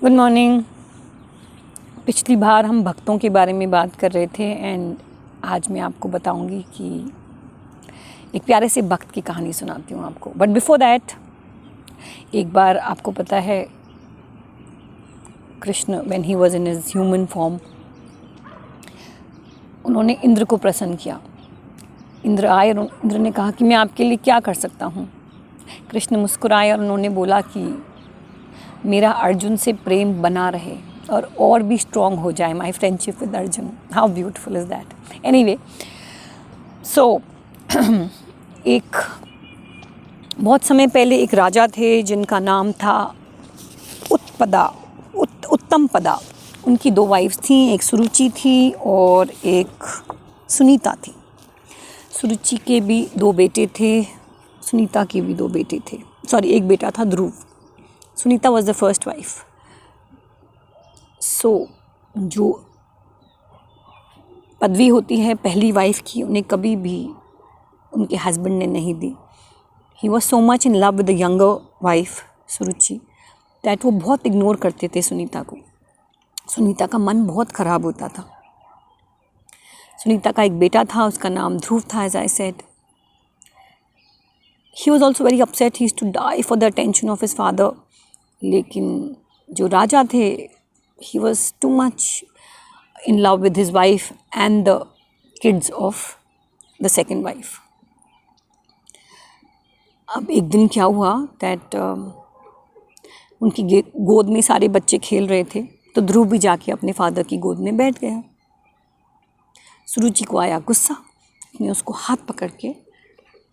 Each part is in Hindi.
Good morning. पिछली बार हम भक्तों के बारे में बात कर रहे थे एंड आज मैं आपको बताऊंगी कि एक प्यारे से भक्त की कहानी सुनाती हूँ आपको। बट बिफोर दैट, एक बार आपको पता है Krishna when he was in his human form, उन्होंने इंद्र को प्रसन्न किया। इंद्र आए और इंद्र ने कहा कि मैं आपके लिए क्या कर सकता हूँ। कृष्ण मुस्कुराए और उन्होंने बोला कि मेरा अर्जुन से प्रेम बना रहे और भी स्ट्रॉन्ग हो जाए, my friendship with Arjun. How beautiful is that. Anyway, so एक बहुत समय पहले एक राजा थे जिनका नाम था उत्तमपदा। उनकी 2 वाइफ्स थीं, एक सुरुचि थी और एक सुनीता थी। सुरुचि के भी 2 बेटे थे, सुनीता के भी 2 बेटे थे। सॉरी, एक बेटा था Dhruv. Sunita was the first wife. So जो पदवी होती है पहली वाइफ की, उन्हें कभी भी उनके हस्बैंड ने नहीं दी। He was so much in love with the younger wife Suruchi that वो बहुत इग्नोर करते थे सुनीता को। सुनीता का मन बहुत ख़राब होता था। सुनीता का एक बेटा था, उसका नाम ध्रुव था, as I said. He was also very upset, he is to die for the attention of his father. लेकिन जो राजा थे, he was too much in love with his wife and the kids of the second wife. अब एक दिन क्या हुआ दैट उनकी गोद में सारे बच्चे खेल रहे थे, तो ध्रुव भी जाके अपने फादर की गोद में बैठ गया। सुरुचि को आया गुस्सा, उसने उसको हाथ पकड़ के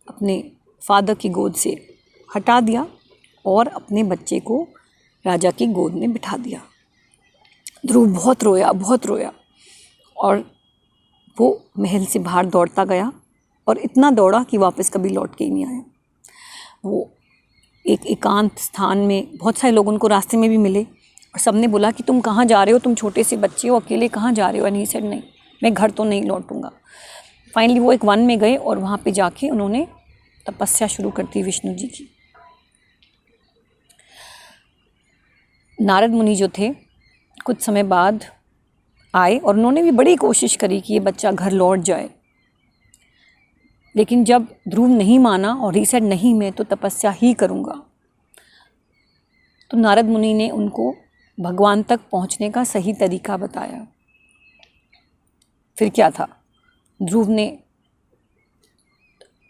अपने फादर की गोद से हटा दिया और अपने बच्चे को राजा की गोद में बिठा दिया। ध्रुव बहुत रोया और वो महल से बाहर दौड़ता गया और इतना दौड़ा कि वापस कभी लौट के ही नहीं आया। वो एक एकांत स्थान में, बहुत सारे लोग उनको रास्ते में भी मिले और सबने बोला कि तुम कहाँ जा रहे हो, तुम छोटे से बच्चे हो, अकेले कहाँ जा रहे हो। एंड ही सेड नहीं, मैं घर तो नहीं लौटूंगा। फाइनली वो एक वन में गए और वहाँ पे जाके उन्होंने तपस्या शुरू कर दी विष्णु जी की। नारद मुनि जो थे कुछ समय बाद आए और उन्होंने भी बड़ी कोशिश करी कि ये बच्चा घर लौट जाए, लेकिन जब ध्रुव नहीं माना और ही सेड नहीं, मैं तो तपस्या ही करूँगा, तो नारद मुनि ने उनको भगवान तक पहुँचने का सही तरीका बताया। फिर क्या था, ध्रुव ने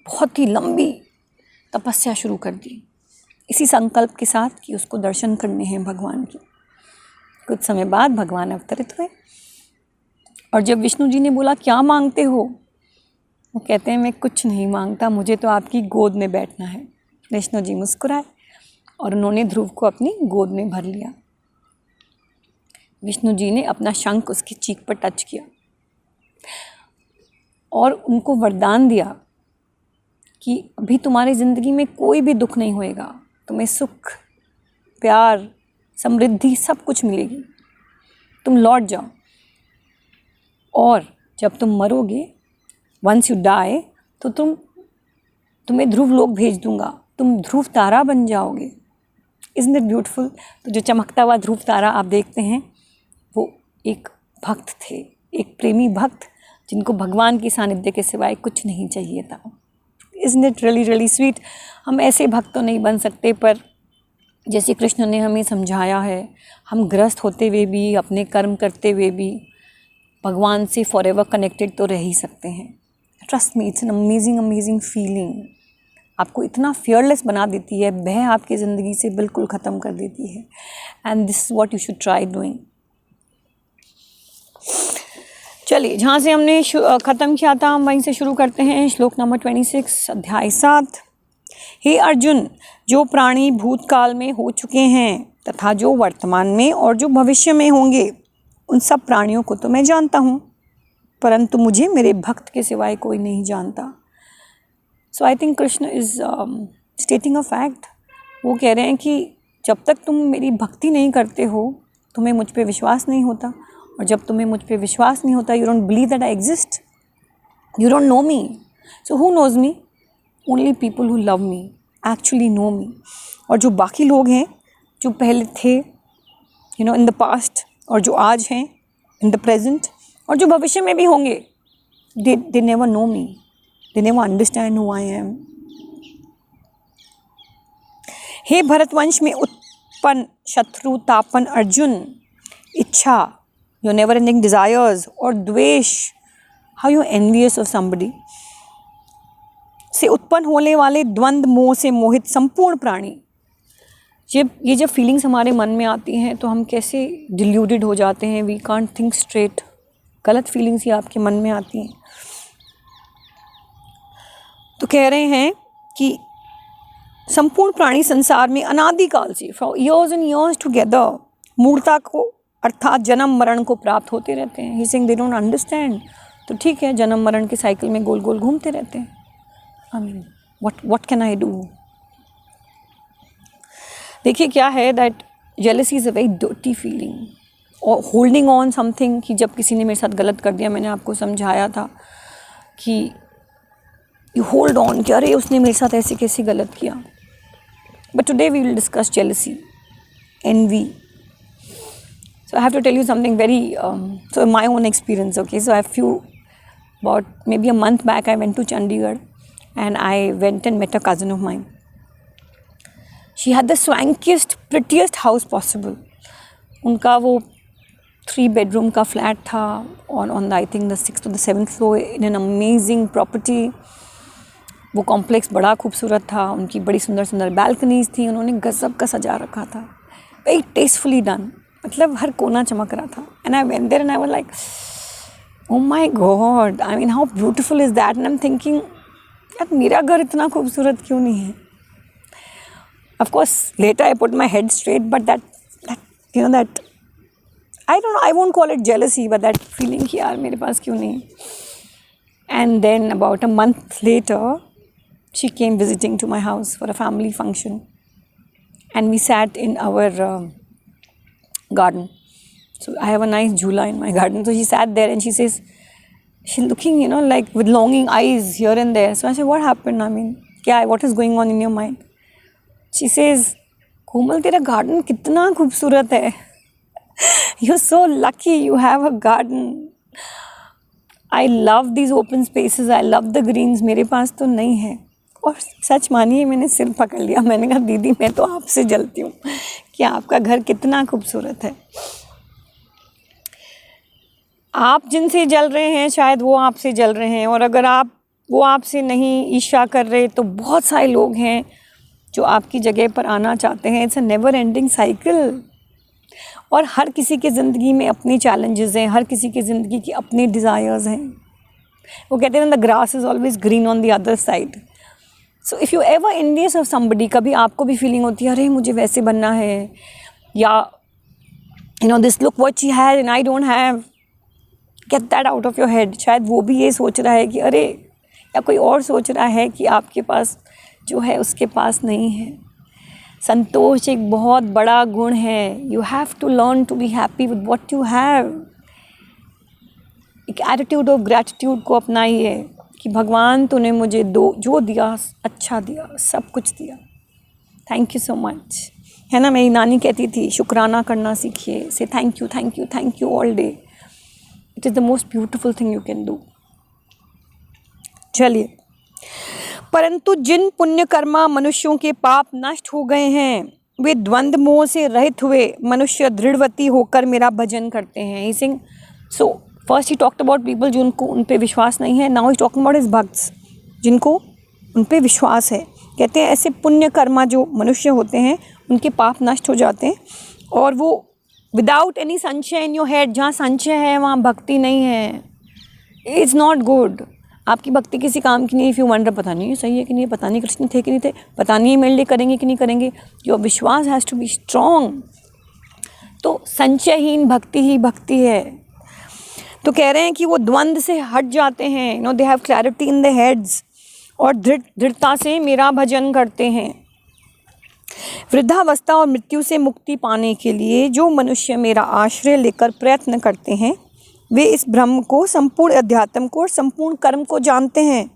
बहुत ही लंबी तपस्या शुरू कर दी, इसी संकल्प के साथ कि उसको दर्शन करने हैं भगवान के। कुछ समय बाद भगवान अवतरित हुए और जब विष्णु जी ने बोला क्या मांगते हो, वो कहते हैं मैं कुछ नहीं मांगता, मुझे तो आपकी गोद में बैठना है। विष्णु जी मुस्कुराए और उन्होंने ध्रुव को अपनी गोद में भर लिया। विष्णु जी ने अपना शंख उसकी चीख पर टच किया और उनको वरदान दिया कि अभी तुम्हारी ज़िंदगी में कोई भी दुख नहीं होएगा, तुम्हें सुख, प्यार, समृद्धि सब कुछ मिलेगी। तुम लौट जाओ और जब तुम मरोगे, वंस यू डाई, तो तुम्हें ध्रुव लोक भेज दूंगा, तुम ध्रुव तारा बन जाओगे। Isn't it beautiful. तो जो चमकता हुआ ध्रुव तारा आप देखते हैं, वो एक भक्त थे, एक प्रेमी भक्त जिनको भगवान के सानिध्य के सिवाय कुछ नहीं चाहिए था। Isn't it really really sweet. हम ऐसे भक्त तो नहीं बन सकते, पर जैसे कृष्ण ने हमें समझाया है, हम ग्रस्त होते हुए भी, अपने कर्म करते हुए भी भगवान से फॉरएवर कनेक्टेड तो रह ही सकते हैं। Trust me, it's an amazing feeling. आपको इतना फियरलेस बना देती है, भय आपकी ज़िंदगी से बिल्कुल ख़त्म कर देती है। And this is what you should try doing. चलिए, जहाँ से हमने ख़त्म किया था हम वहीं से शुरू करते हैं। श्लोक नंबर 26, अध्याय 7। हे अर्जुन, जो प्राणी भूतकाल में हो चुके हैं तथा जो वर्तमान में और जो भविष्य में होंगे, उन सब प्राणियों को तो मैं जानता हूँ, परंतु मुझे मेरे भक्त के सिवाय कोई नहीं जानता। So I think Krishna is stating a fact. वो कह रहे हैं कि जब तक तुम मेरी भक्ति नहीं करते हो, तुम्हें मुझ पे विश्वास नहीं होता, और जब तुम्हें मुझ पे विश्वास नहीं होता, you don't believe that I exist, you don't know me. So who knows me? Only people who love me actually know me. और जो बाकी लोग हैं जो पहले थे, इन द पास्ट, और जो आज हैं इन द प्रेजेंट, और जो भविष्य में भी होंगे, they never know me, they never understand who I am. हे भरतवंश में उत्पन्न शत्रु तापन अर्जुन, इच्छा, योर नेवर एंडिंग डिजायर्स, और द्वेष, how you envious of somebody, से उत्पन्न होने वाले द्वंद्व मोह से मोहित संपूर्ण प्राणी। ये जब फीलिंग्स हमारे मन में आती हैं तो हम कैसे डिल्यूटेड हो जाते हैं, वी कांट थिंक स्ट्रेट, गलत फीलिंग्स ही आपके मन में आती हैं। तो कह रहे हैं कि संपूर्ण प्राणी संसार में अनादिकाल से, for years and years together, मूर्ता को अर्थात जन्म मरण को प्राप्त होते रहते हैं। He saying they don't understand. तो ठीक है, जन्म मरण के साइकिल में गोल गोल घूमते रहते हैं। I mean what can I do. देखिए क्या है, that jealousy is a very dirty feeling, और होल्डिंग ऑन समथिंग, कि जब किसी ने मेरे साथ गलत कर दिया, मैंने आपको समझाया था कि यू होल्ड ऑन कि अरे उसने मेरे साथ ऐसे कैसे गलत किया। But today we will discuss jealousy, envy. So I have to tell you something very, so my own experience, okay. So I have about maybe a month back, I went to Chandigarh and I went and met a cousin of mine. She had the swankiest, prettiest house possible. उनका वो 3 bedroom का फ्लैट था on I think the 6th or the 7th floor in an amazing property. वो कॉम्प्लेक्स बड़ा खूबसूरत था, उनकी बड़ी सुंदर सुंदर बालकनीज थी, उन्होंने गजब का सजा रखा था, वेरी टेस्टफुली डन, मतलब हर कोना चमक रहा था। And I went there and I was like, oh my God, I mean how beautiful is that. And I am thinking, यार मेरा घर इतना खूबसूरत क्यों नहीं है। Of course later I put my head straight, but that I don't know, I won't call it jealousy, but that feeling कि यार मेरे पास क्यों नहीं। And then about a month later she came visiting to my house for a family function, and we sat in our garden. So I have a nice jhula in my garden. So she sat there and she says, she's looking, like with longing eyes here and there. So I said, what happened? I mean, what is going on in your mind? She says, Komal, tera garden kitna khoobsurat hai. You're so lucky you have a garden. I love these open spaces. I love the greens. मेरे पास तो नहीं है। और सच मानिए, मैंने सिर पकड़ लिया, मैंने कहा दीदी मैं तो आपसे जलती हूँ कि आपका घर कितना खूबसूरत है। आप जिनसे जल रहे हैं शायद वो आपसे जल रहे हैं, और अगर वो आपसे नहीं ईर्ष्या कर रहे तो बहुत सारे लोग हैं जो आपकी जगह पर आना चाहते हैं। It's a never ending cycle. और हर किसी की ज़िंदगी में अपने चैलेंजेस हैं, हर किसी की ज़िंदगी की अपने डिज़ायर्स हैं। वो कहते हैं the grass is always green on the other side. So if you ever envious of somebody, कभी आपको भी फीलिंग होती है अरे मुझे वैसे बनना है, या this look what she has and I don't have, get that out of your head. शायद वो भी ये सोच रहा है कि अरे, या कोई और सोच रहा है कि आपके पास जो है उसके पास नहीं है। संतोष एक बहुत बड़ा गुण है। You have to learn to be happy with what you have. एक एटीट्यूड ऑफ ग्रैटिट्यूड को अपनाइए कि भगवान तूने मुझे जो दिया अच्छा दिया, सब कुछ दिया, थैंक यू सो मच। है ना, मेरी नानी कहती थी शुक्राना करना सीखिए, से thank you thank you thank you all day. It is the most beautiful thing you can do. चलिए, परंतु जिन पुण्य कर्मा मनुष्यों के पाप नष्ट हो गए हैं, वे द्वंद्व मोह से रहित हुए मनुष्य दृढ़वती होकर मेरा भजन करते हैं। Singh so first he talked about people जिनको उन पे विश्वास नहीं है, now he talking about his bhakts जिनको उन पे विश्वास है। कहते हैं ऐसे पुण्य कर्मा जो मनुष्य होते हैं उनके पाप नष्ट हो जाते हैं, और वो विदाउट एनी संशय इन योर हेड, जहाँ संशय है वहाँ भक्ति नहीं है, इट्स नॉट गुड। आपकी भक्ति किसी काम की नहीं। इफ़ यू वंडर, पता नहीं सही है कि नहीं, पता नहीं कृष्ण थे कि नहीं थे, पता नहीं मेरे लिए करेंगे कि नहीं करेंगे, योर विश्वास हैज़ टू बी स्ट्रॉन्ग। तो संशयहीन भक्ति ही भक्ति है। तो कह रहे हैं कि वो द्वंद्व से हट जाते हैं, they have clarity in the heads, और दृढ़ता से मेरा भजन करते हैं। वृद्धावस्था और मृत्यु से मुक्ति पाने के लिए जो मनुष्य मेरा आश्रय लेकर प्रयत्न करते हैं, वे इस ब्रह्म को, संपूर्ण अध्यात्म को और संपूर्ण कर्म को जानते हैं।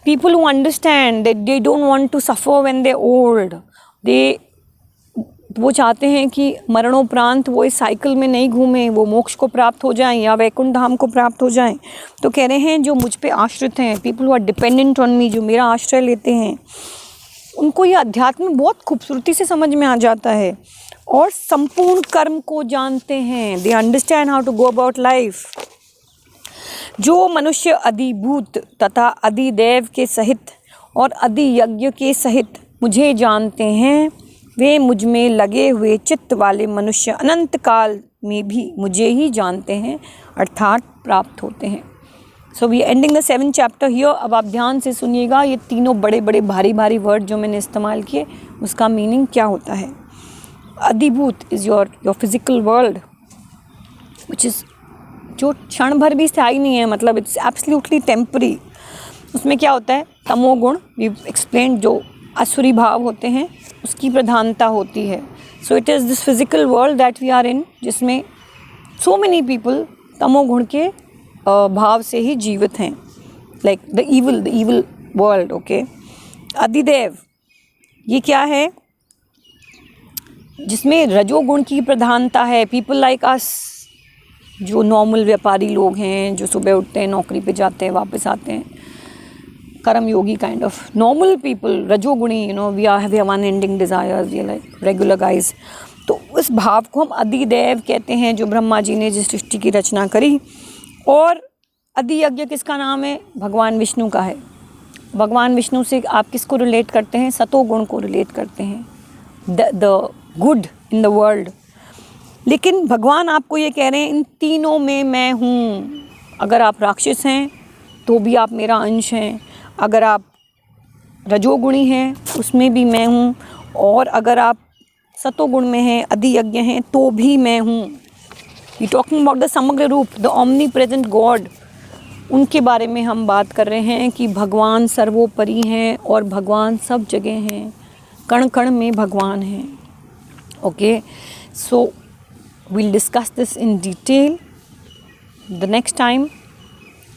People who understand that they don't want to suffer when they're old, तो वो चाहते हैं कि मरणोपरांत वो इस साइकिल में नहीं घूमें, वो मोक्ष को प्राप्त हो जाएं या वैकुंठ धाम को प्राप्त हो जाएं। तो कह रहे हैं जो मुझ पे आश्रित हैं, people who are dependent on me, जो मेरा आश्रय लेते हैं, उनको ये अध्यात्म बहुत खूबसूरती से समझ में आ जाता है और संपूर्ण कर्म को जानते हैं। They understand how to go about life. जो मनुष्य अधिभूत तथा अधिदेव के सहित और अधियज्ञ के सहित मुझे जानते हैं, वे मुझ में लगे हुए चित्त वाले मनुष्य अनंत काल में भी मुझे ही जानते हैं, अर्थात प्राप्त होते हैं। So we ending the 7th chapter here. अब आप ध्यान से सुनिएगा, ये तीनों बड़े बड़े भारी भारी वर्ड जो मैंने इस्तेमाल किए उसका मीनिंग क्या होता है। अधिभूत is your physical world which is, जो क्षण भर भी स्थायी नहीं है, मतलब इट्स एब्सोल्युटली टेम्परी। उसमें क्या होता है, तमोगुण, वी एक्सप्लेन, जो आसुरी भाव होते हैं उसकी प्रधानता होती है। So it is this physical world that we are in, जिसमें सो मेनी पीपल तमोगुण के भाव से ही जीवित हैं, like the evil world. Okay, अधिदेव ये क्या है, जिसमें रजोगुण की प्रधानता है। पीपल लाइक अस, जो नॉर्मल व्यापारी लोग हैं, जो सुबह उठते हैं, नौकरी पे जाते हैं, वापस आते हैं, karma yogi kind of normal people, रजोगुणी, you know, we have unending desires, we are like regular guys. तो उस भाव को हम अधिदेव कहते हैं, जो ब्रह्मा जी ने जिस सृष्टि की रचना करी। और अधियज्ञ किसका नाम है, भगवान विष्णु का है। भगवान विष्णु से आप किसको रिलेट करते हैं, सतोगुण को रिलेट करते हैं, the good in the world. लेकिन भगवान आपको ये कह रहे हैं, इन तीनों में मैं हूँ। अगर आप राक्षस हैं तो भी आप मेरा अंश हैं, अगर आप रजोगुणी हैं उसमें भी मैं हूँ, और अगर आप सतोगुण में हैं, अधियज्ञ हैं, तो भी मैं हूँ। ये टॉकिंग अबाउट द समग्र रूप, द ओमनी प्रेजेंट गॉड, उनके बारे में हम बात कर रहे हैं कि भगवान सर्वोपरि हैं और भगवान सब जगह हैं, कण कण में भगवान हैं। Okay, so we'll discuss this in detail the next time.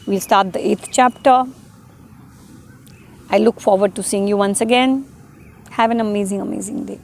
We'll start the 8th chapter. I look forward to seeing you once again. Have an amazing day.